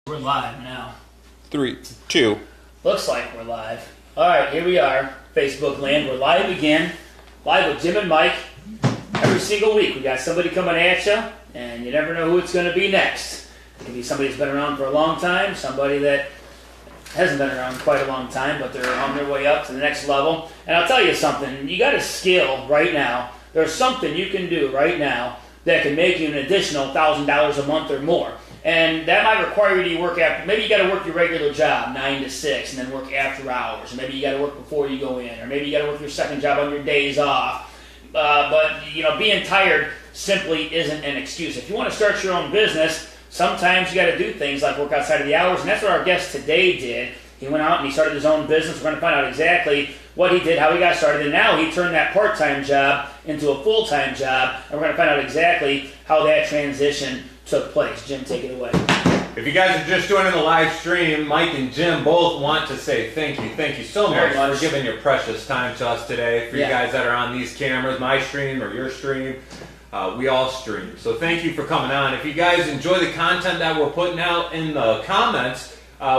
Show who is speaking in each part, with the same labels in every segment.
Speaker 1: We're live now.
Speaker 2: 3, 2.
Speaker 1: Looks like we're live. All right, here we are, Facebook land. We're live again, live with Jim and Mike. Every single week, we got somebody coming at you, and you never know who it's going to be next. It could be somebody that's been around for a long time, somebody that hasn't been around quite a long time, but they're on their way up to the next level. And I'll tell you something, you got a skill right now. There's something you can do right now that can make you an additional $1,000 a month or more. And that might require you to work after. Maybe you got to work your regular job, 9 to 6, and then work after hours. Or maybe you got to work before you go in. Or maybe you got to work your second job on your days off. But being tired simply isn't an excuse. If you want to start your own business, sometimes you got to do things like work outside of the hours. And that's what our guest today did. He went out and he started his own business. We're going to find out exactly what he did, how he got started, and now he turned that part-time job into a full-time job. And we're going to find out exactly how that transition took place. Jim, take it away.
Speaker 2: If you guys are just joining the live stream, Mike and Jim both want to say thank you. Thank you so much for giving your precious time to us today. For you guys that are on these cameras, my stream or your stream, we all stream. So thank you for coming on. If you guys enjoy the content that we're putting out in the comments,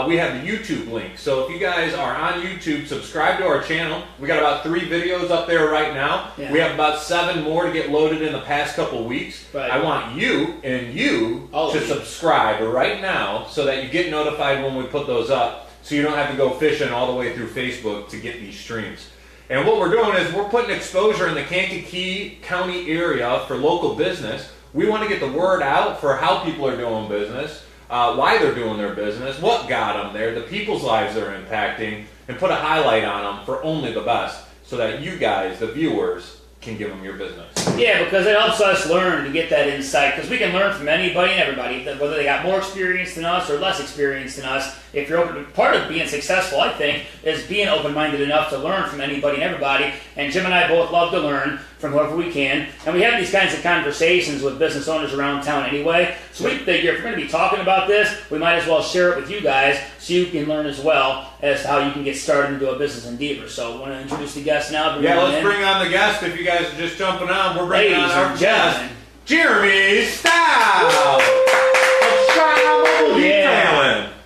Speaker 2: we have the YouTube link. So if you guys are on YouTube, subscribe to our channel. We got about 3 videos up there right now. Yeah. We have about 7 more to get loaded in the past couple weeks. Right. I want you to subscribe right now so that you get notified when we put those up, so you don't have to go fishing all the way through Facebook to get these streams. And what we're doing is we're putting exposure in the Kankakee County area for local business. We want to get the word out for how people are doing business, why they're doing their business, what got them there, the people's lives they're impacting, and put a highlight on them for only the best so that you guys, the viewers, can give them your business. Yeah, because it helps us learn to get that insight, because we can learn from anybody and everybody, whether they got more experience than us or less experience than us. If you're open, part of being successful, I think, is being open-minded enough to learn from anybody and everybody. And Jim and I both love to learn from whoever we can. And we have these kinds of conversations with business owners around town anyway. So we figure if we're going to be talking about this, we might as well share it with you guys so you can learn as well as to how you can get started into a business endeavor. So I want to introduce the guest now. Let's bring on the guest. If you guys are just jumping on, we're bringing on our guest, Jeremy Stout.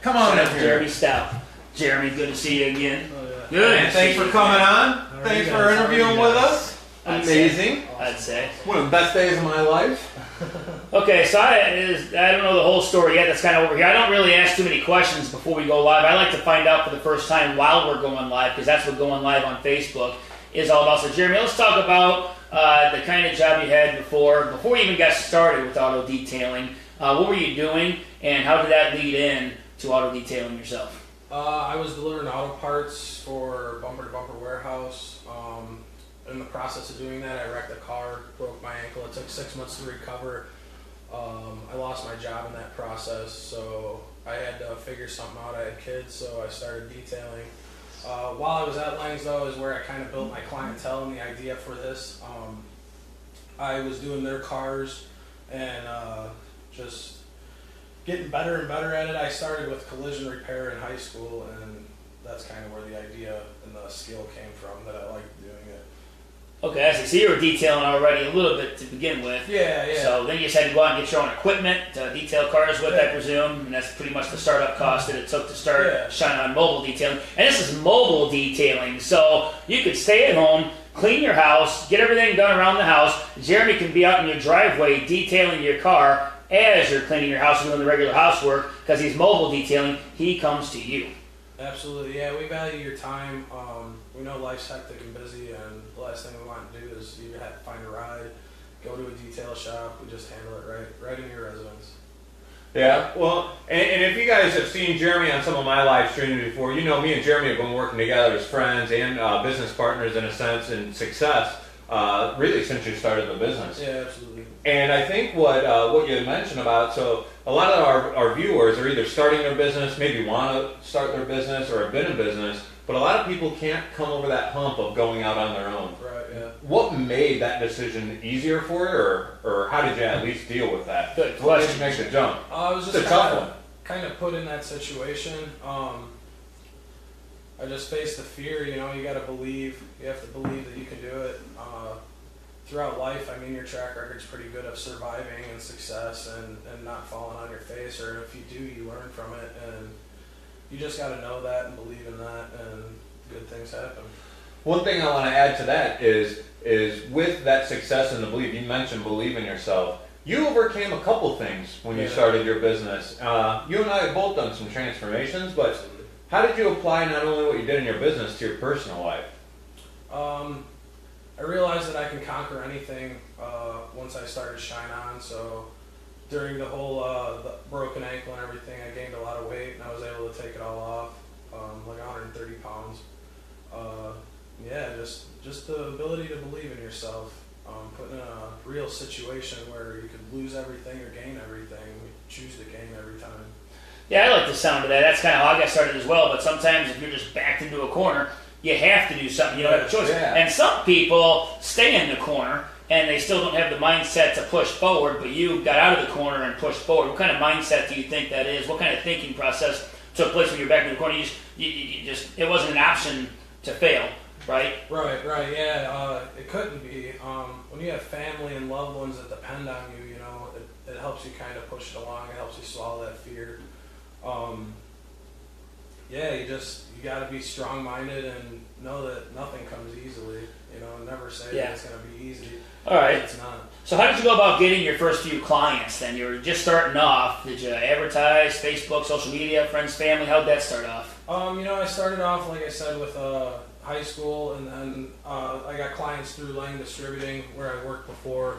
Speaker 1: Come on up here. Jeremy Stout. Jeremy, good to see you again.
Speaker 2: Oh, yeah. Good. And thanks for coming on. Thanks for interviewing with us. Amazing.
Speaker 1: I'd say.
Speaker 2: One of the best days of my life.
Speaker 1: Okay, so I don't know the whole story yet. That's kind of over here. I don't really ask too many questions before we go live. I like to find out for the first time while we're going live, because that's what going live on Facebook is all about. So, Jeremy, let's talk about the kind of job you had before you even got started with auto detailing. What were you doing, and how did that lead in to auto detailing yourself?
Speaker 3: I was delivering auto parts for Bumper to Bumper Warehouse. In the process of doing that, I wrecked a car, broke my ankle. It took 6 months to recover. I lost my job in that process, so I had to figure something out. I had kids, so I started detailing. While I was at Langs, though, is where I kind of built my clientele and the idea for this. I was doing their cars and just getting better and better at it. I started with collision repair in high school, and that's kind of where the idea and the skill came from, that I liked doing it.
Speaker 1: Okay, I see. So you were detailing already a little bit to begin with.
Speaker 3: Yeah.
Speaker 1: So then you just had to go out and get your own equipment to detail cars with, I presume, and that's pretty much the startup cost that it took to start shining on mobile detailing. And this is mobile detailing, so you could stay at home, clean your house, get everything done around the house. Jeremy can be out in your driveway detailing your car as you're cleaning your house and doing the regular housework, because he's mobile detailing. He comes to you.
Speaker 3: Absolutely, yeah. We value your time. We know life's hectic and busy, and the last thing we want to do is you have to find a ride, go to a detail shop. We just handle it right in your residence.
Speaker 2: Yeah, well, and if you guys have seen Jeremy on some of my live streams before, you know me and Jeremy have been working together as friends and business partners in a sense in success, really since you started the business.
Speaker 3: Yeah, absolutely.
Speaker 2: And I think what you had mentioned about, so a lot of our viewers are either starting their business, maybe want to start their business, or have been in business, but a lot of people can't come over that hump of going out on their own.
Speaker 3: Right, yeah.
Speaker 2: What made that decision easier for you, or how did you at least deal with that?
Speaker 1: Good question.
Speaker 2: What did you make the jump?
Speaker 3: I was just kind of put in that situation. I just faced the fear, you got to believe, you have to believe that you can do it. throughout life, I mean, your track record's pretty good of surviving and success and not falling on your face, or if you do, you learn from it, and you just got to know that and believe in that, and good things happen.
Speaker 2: One thing I want to add to that is with that success and the belief, you mentioned believe in yourself. You overcame a couple things when you started your business. You and I have both done some transformations, but how did you apply not only what you did in your business to your personal life?
Speaker 3: I realized that I can conquer anything once I started Shine On. So during the whole the broken ankle and everything, I gained a lot of weight, and I was able to take it all off, like 130 pounds. Just the ability to believe in yourself. Put in a real situation where you could lose everything or gain everything. We choose to gain every time.
Speaker 1: Yeah, I like the sound of that. That's kind of how I got started as well. But sometimes if you're just backed into a corner, you have to do something. You don't have a choice.
Speaker 2: Yeah.
Speaker 1: And some people stay in the corner and they still don't have the mindset to push forward, but you got out of the corner and pushed forward. What kind of mindset do you think that is? What kind of thinking process took place when you're back in the corner? You just it wasn't an option to fail, right?
Speaker 3: Right, yeah. It couldn't be. When you have family and loved ones that depend on you, you know, it helps you kind of push it along. It helps you swallow that fear. You got to be strong-minded and know that nothing comes easily. You know, never say that it's going to be easy.
Speaker 1: All right.
Speaker 3: It's not.
Speaker 1: So how did you go about getting your first few clients then? You were just starting off. Did you advertise, Facebook, social media, friends, family? How'd that start off?
Speaker 3: I started off, like I said, with high school, and then I got clients through Lang Distributing, where I worked before.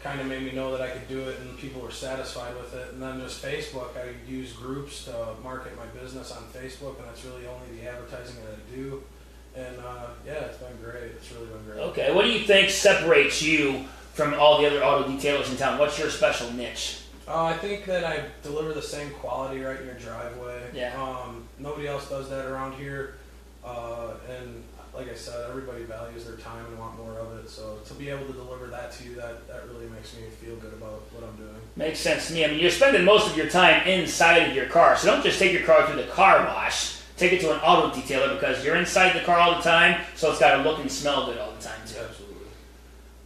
Speaker 3: Kind of made me know that I could do it, and people were satisfied with it. And then just Facebook, I use groups to market my business on Facebook, and that's really only the advertising that I do. And it's been great. It's really been great.
Speaker 1: Okay, what do you think separates you from all the other auto detailers in town? What's your special niche?
Speaker 3: I think that I deliver the same quality right in your driveway.
Speaker 1: Yeah.
Speaker 3: Nobody else does that around here. And like I said, everybody values their time and want more of it. So to be able to deliver that to you, that really makes me feel good about what I'm doing. Makes
Speaker 1: sense to me. I mean, you're spending most of your time inside of your car. So don't just take your car through the car wash. Take it to an auto detailer, because you're inside the car all the time, so it's got to look and smell good all the time too.
Speaker 3: Absolutely.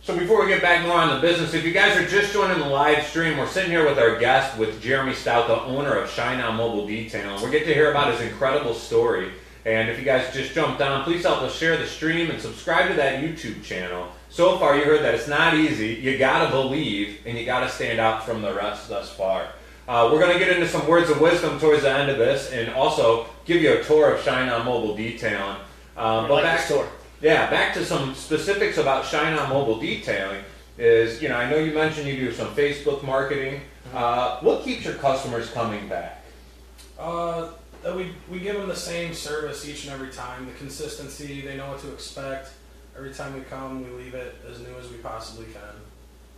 Speaker 2: So before we get back more on the business, if you guys are just joining the live stream, we're sitting here with our guest, with Jeremy Stout, the owner of Shine On Mobile Detailing. We're getting to hear about his incredible story. And if you guys just jumped on, please help us share the stream and subscribe to that YouTube channel. So far, you heard that it's not easy. You gotta believe, and you gotta stand out from the rest thus far. We're gonna get into some words of wisdom towards the end of this, and also give you a tour of Shine On Mobile Detailing. Back to some specifics about Shine On Mobile Detailing. Is, I know you mentioned you do some Facebook marketing. What keeps your customers coming back?
Speaker 3: That we give them the same service each and every time. The consistency, they know what to expect. Every time we come, we leave it as new as we possibly can.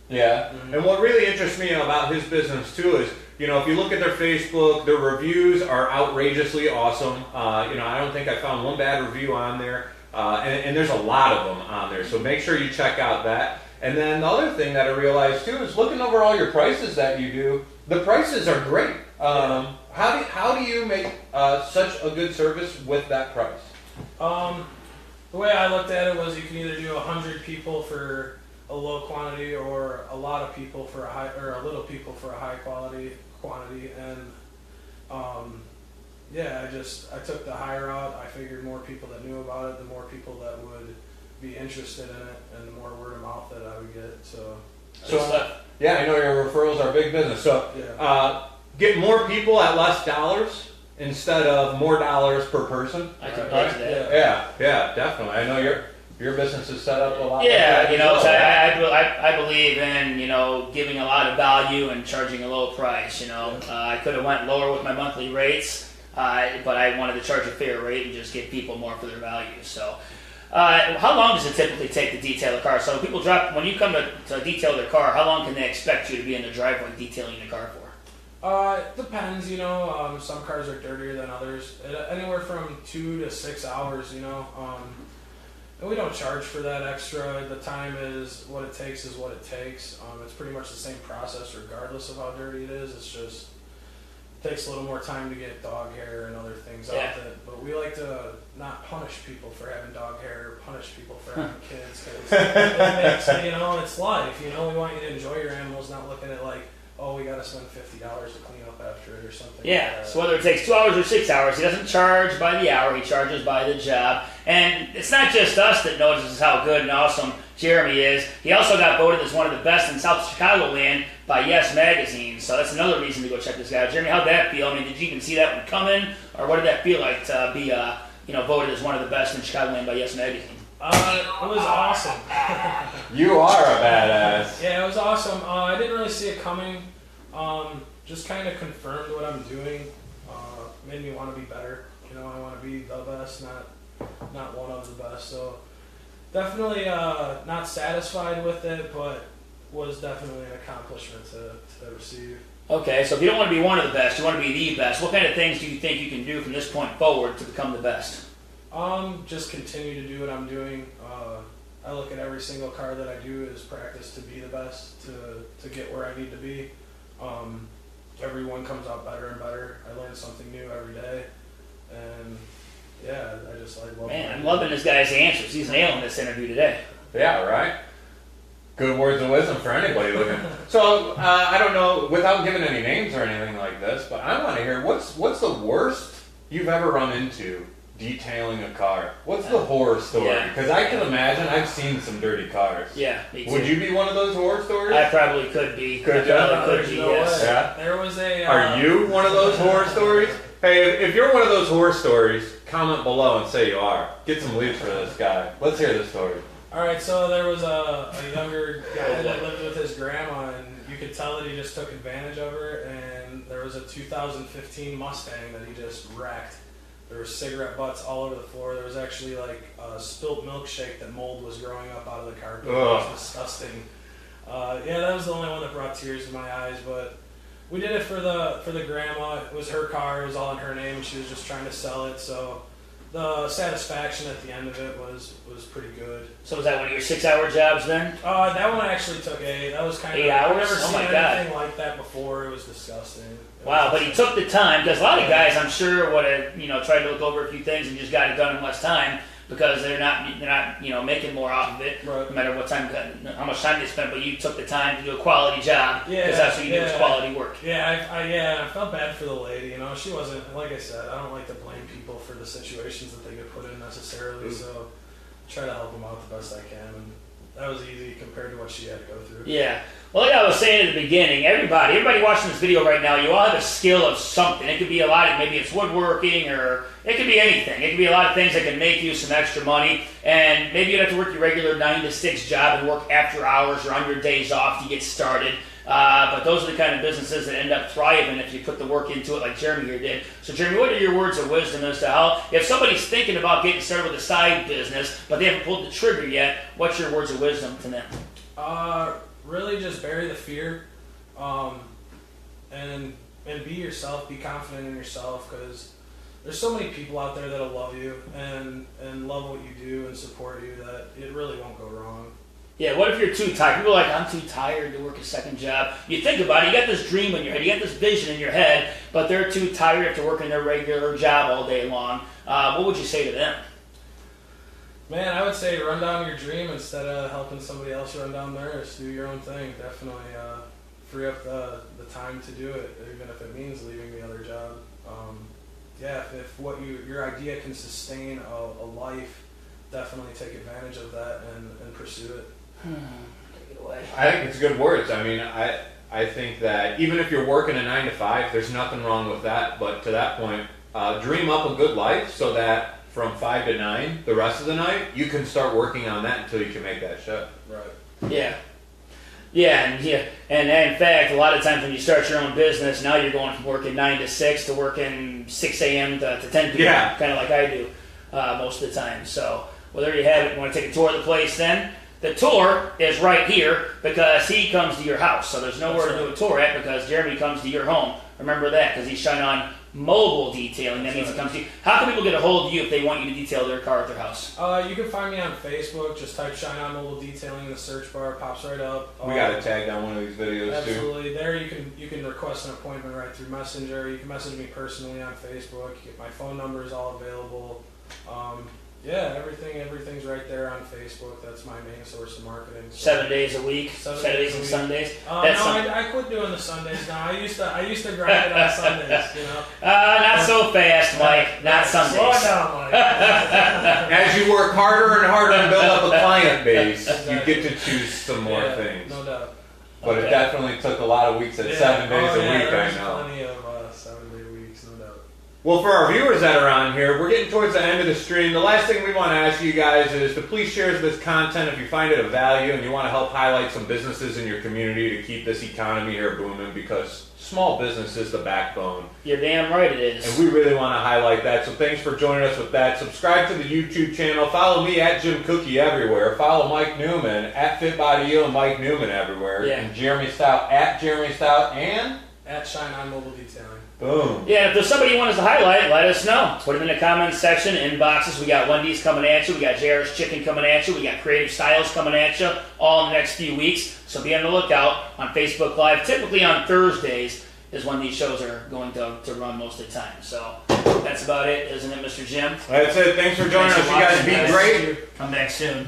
Speaker 2: Yeah, and what really interests me about his business too is, if you look at their Facebook, their reviews are outrageously awesome. I don't think I found one bad review on there, and there's a lot of them on there. So make sure you check out that. And then the other thing that I realized too is looking over all your prices that you do. The prices are great. How do you make such a good service with that price?
Speaker 3: The way I looked at it was you can either do 100 people for a low quantity, or a lot of people for a little people for a high quantity. And I took the higher route. I figured more people that knew about it, the more people that would be interested in it, and the more word of mouth that I would get. So
Speaker 2: I know your referrals are a big business. So get more people at less dollars instead of more dollars per person.
Speaker 1: I can buy that.
Speaker 2: Yeah, definitely. I know your business is set up a lot.
Speaker 1: Yeah, I believe in giving a lot of value and charging a low price. I could have went lower with my monthly rates, but I wanted to charge a fair rate and just give people more for their value. So. How long does it typically take to detail a car? So when you come to detail their car, how long can they expect you to be in the driveway detailing the car for?
Speaker 3: It depends, some cars are dirtier than others. Anywhere from 2 to 6 hours, and we don't charge for that extra. The time is what it takes is what it takes. It's pretty much the same process regardless of how dirty it is. It's just takes a little more time to get dog hair and other things off it. But we like to not punish people for having dog hair or punish people for having kids. Cause it makes, it's life. We want you to enjoy your animals, not looking at like, oh, we got to spend $50 to clean up after it or something.
Speaker 1: Yeah,
Speaker 3: like
Speaker 1: so whether it takes 2 hours or 6 hours, he doesn't charge by the hour, he charges by the job. And it's not just us that notices how good and awesome Jeremy is. He also got voted as one of the best in South Chicagoland by Yes Magazine, so that's another reason to go check this guy out. Jeremy, how'd that feel? I mean, did you even see that one coming, or what did that feel like to be voted as one of the best in Chicagoland by Yes Magazine?
Speaker 3: It was awesome.
Speaker 2: You are a badass.
Speaker 3: Yeah, it was awesome. I didn't really see it coming. Just kind of confirmed what I'm doing. Made me want to be better. I want to be the best, not one of the best. So definitely not satisfied with it, but was definitely an accomplishment to receive.
Speaker 1: Okay, so if you don't want to be one of the best, you want to be the best. What kind of things do you think you can do from this point forward to become the best?
Speaker 3: Just continue to do what I'm doing. I look at every single car that I do as practice to be the best, to get where I need to be. Every one comes out better and better. I learn something new every day, and yeah, I just love.
Speaker 1: Man, I'm loving this guy's answers. He's nailing this interview today.
Speaker 2: Yeah, right. Good words of wisdom for anybody looking. So I don't know, without giving any names or anything like this, but I want to hear what's the worst you've ever run into detailing a car? What's the horror story? Because I can imagine I've seen some dirty cars.
Speaker 1: Yeah, me too.
Speaker 2: Would you be one of those horror stories?
Speaker 1: I probably could be.
Speaker 2: Could you?
Speaker 1: Yes.
Speaker 2: Yeah.
Speaker 3: There was a.
Speaker 2: Are you one of those horror stories? Hey, if you're one of those horror stories, comment below and say you are. Get some leads for this guy. Let's hear the story.
Speaker 3: All right, so there was a younger guy that lived with his grandma, and you could tell that he just took advantage of her. And there was a 2015 Mustang that he just wrecked. There were cigarette butts all over the floor. There was actually like a spilt milkshake that mold was growing up out of the carpet. It was disgusting. That was the only one that brought tears to my eyes. But we did it for the grandma. It was her car. It was all in her name. She was just trying to sell it. So the satisfaction at the end of it was pretty good.
Speaker 1: So was that one of your 6-hour jobs then?
Speaker 3: That one actually took 8. That was kind of
Speaker 1: 8 hours.
Speaker 3: I've never
Speaker 1: Oh
Speaker 3: seen
Speaker 1: my God.
Speaker 3: anything like that before. It was disgusting.
Speaker 1: Wow, but he took the time, because a lot of guys, I'm sure, would have tried to look over a few things and just got it done in less time, because they're not making more off of it,
Speaker 3: Right.
Speaker 1: no matter what time, how much time they spent. But you took the time to do a quality job, because that's what you do, is quality work.
Speaker 3: Yeah, I felt bad for the lady. She wasn't, like I said, I don't like to blame people for the situations that they get put in necessarily. So I try to help them out the best I can, and that was easy compared to what she had to go through.
Speaker 1: Yeah. Well, like I was saying at the beginning, everybody watching this video right now, you all have a skill of something. It could be a lot of, maybe it's woodworking, or it could be anything. It could be a lot of things that can make you some extra money. And maybe you don't have to work your regular 9 to 6 job and work after hours or on your days off to get started. But those are the kind of businesses that end up thriving if you put the work into it like Jeremy here did. So Jeremy, what are your words of wisdom as to how, if somebody's thinking about getting started with a side business, but they haven't pulled the trigger yet, what's your words of wisdom to them?
Speaker 3: Really just bury the fear, and be yourself, be confident in yourself, because there's so many people out there that'll love you and love what you do and support you that it really won't go wrong.
Speaker 1: Yeah, what if you're too tired? People are like, I'm too tired to work a second job. You think about it, you got this dream in your head, you got this vision in your head, but they're too tired after working their regular job all day long. What would you say to them?
Speaker 3: Man, I would say run down your dream instead of helping somebody else run down theirs. Do your own thing. Definitely free up the time to do it, even if it means leaving the other job. If what your idea can sustain a life, definitely take advantage of that and pursue it.
Speaker 1: Take it away.
Speaker 2: I think it's good words. I mean, I think that even if you're working a 9 to 5, there's nothing wrong with that. But to that point, dream up a good life so that from 5 to 9, the rest of the night, you can start working on that until you can make that shift.
Speaker 3: Right.
Speaker 1: Yeah. And in fact, a lot of times when you start your own business, now you're going from working 9 to 6 to working 6 a.m. to 10 p.m.
Speaker 2: Yeah.
Speaker 1: Kind of like I do most of the time. So, well, there you have it. You want to take a tour of the place then? The tour is right here because he comes to your house. So there's nowhere to do a tour at because Jeremy comes to your home. Remember that, because he's shining on Mobile Detailing. That means it comes to you. How can people get a hold of you if they want you to detail their car at their house?
Speaker 3: You can find me on Facebook. Just type Shine On Mobile Detailing in the search bar. It pops right up.
Speaker 2: We got it tagged on one of these videos too.
Speaker 3: Absolutely. There you can request an appointment right through Messenger. You can message me personally on Facebook. My phone number is all available. Yeah, everything's right there on Facebook. That's my main source of marketing. So
Speaker 1: 7 days a week, Saturdays and Sundays.
Speaker 3: I quit doing the Sundays now. I used to grind it on Sundays.
Speaker 1: Not so fast, Mike. Not Sundays.
Speaker 3: Slow it down, Mike.
Speaker 2: As you work harder and harder and build up a client base, you get to choose some more things.
Speaker 3: No doubt.
Speaker 2: But it definitely took a lot of weeks at 7 days a week, I know.
Speaker 3: Plenty of 7-day weeks, no doubt.
Speaker 2: Well, for our viewers that are on here, we're getting towards the end of the stream. The last thing we want to ask you guys is to please share this content if you find it of value and you want to help highlight some businesses in your community to keep this economy here booming, because small business is the backbone.
Speaker 1: You're damn right it is.
Speaker 2: And we really want to highlight that. So thanks for joining us with that. Subscribe to the YouTube channel. Follow me at Jim Kuckie everywhere. Follow Mike Neumann at FitBodyU and Mike Neumann everywhere.
Speaker 1: Yeah.
Speaker 2: And Jeremy Stout at Jeremy Stout and
Speaker 3: At Shine On Mobile Detailing.
Speaker 2: boom.
Speaker 1: Yeah, if there's somebody you want us to highlight, let us know. Put them in the comments section, inboxes. We got Wendy's coming at you. We got JR's Chicken coming at you. We got Creative Styles coming at you all in the next few weeks. So be on the lookout on Facebook Live. Typically on Thursdays is when these shows are going to run most of the time. So that's about it, isn't it, Mr. Jim?
Speaker 2: That's it. Thanks for joining us. You guys be great.
Speaker 1: Come back soon.